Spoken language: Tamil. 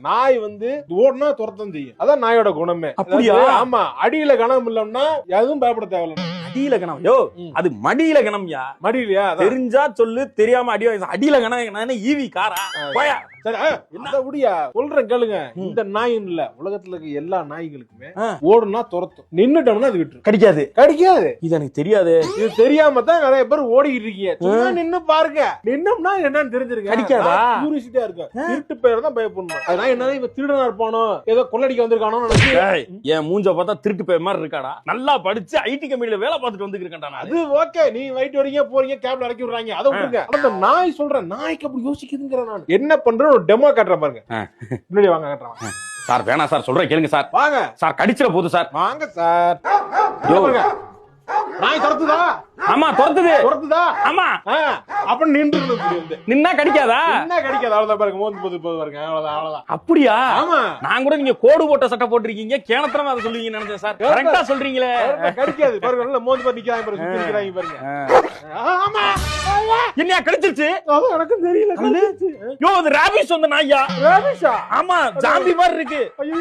நாய் வந்து ஓடுனா துரத்தம் செய்யும். அதான் நாயோட குணமே. அப்படியா? ஆமா, அடியில கணம் இல்லம்னா எதுவும் பயப்பட தேவையில்ல. அடியில கணம் யோ, அது மடியில கணம்யா. மடியிலையா? தெரிஞ்சா சொல்லு, தெரியாம அடி வாங்கி. அடியில கணம் நான் ஈவி காரா போயா. சரி, அத முடியா சொல்றேன் கேளுங்க. இந்த நாய் இல்ல, உலகத்துல இருக்க எல்லா நாய்களுக்குமே ஓடுனா துரத்தும், நின்னுட்டோம்னா அது விட்டுரும். கடிக்காது. கடிக்காது. இது எனக்கு தெரியாது. இது தெரியாம தான் நிறைய பேர் ஓடிக்கிட்டு இருக்கீங்க. சும்மா நின்னு பாருங்க, நின்னோம்னா என்னன்னு தெரிஞ்சிருக்க. கடிக்காதா? யூரிசிட்டியா இருக்கும். திருட்டு பேர் தான் பயப்படணும். அதனால என்ன, இவன் திருடனா இருப்பானோ, ஏதோ கொள்ளடிக்க வந்திருக்கானோ நினைச்சு. என் மூஞ்ச பார்த்தா திருட்டு பேர் மாதிரி இருக்காடா. நல்லா படிச்சு ஐடி கம்பெனில வேலை பார்த்துட்டு வந்துருக்கேன்டா. அது ஓகே, நீ வயிட்டு வரீங்க போறீங்க, கேப்ல இறக்கி விடுறாங்க, அதை விட்டுருங்க. அந்த நாய் சொல்றேன், நாய்க்கு அப்படி யோசிக்குதுங்கிற. நான் என்ன பண்றேன், ஒரு டெமோ காட்டுறேன் பாருங்க. முன்னாடி வாங்க, காட்டுறேன். சார் வேணாம் சார், சொல்றேன் கேளுங்க சார். வாங்க சார், கடிச்சிட போகுது சார். வாங்க சார். நாய் துரத்துதா? ஆமா, துரத்துதா. ஆமா. அப்ப நின்று நின்னா கடிக்காதா? என்ன கடிக்காது, அவ்வளவுதான் பாருங்க. மோந்து போது பாருங்க, அவ்வளவுதான். அப்படியா? ஆமா. நான் கூட நீங்க கோடு போட்ட சட்டை போட்டிருக்கீங்க, கேனத்தரமா அதை சொல்லுவீங்கன்னு நினைச்சேன் சார். கரெக்டா சொல்றீங்களே. கடிக்காது பாருங்க, நல்லா மோந்து போட்டு நிக்கிறாங்க பாருங்க, சுத்தி நிக்கிறாங்க பாருங்க. ஆமா. என்னையா கடிச்சிருச்சு? அது எனக்கு தெரியல. யோ, அது ராபிஸ் வந்த நாயா. ராபிஸா? ஆமா, ஜாம்பி மாதிரி இருக்கு. ஐயோ.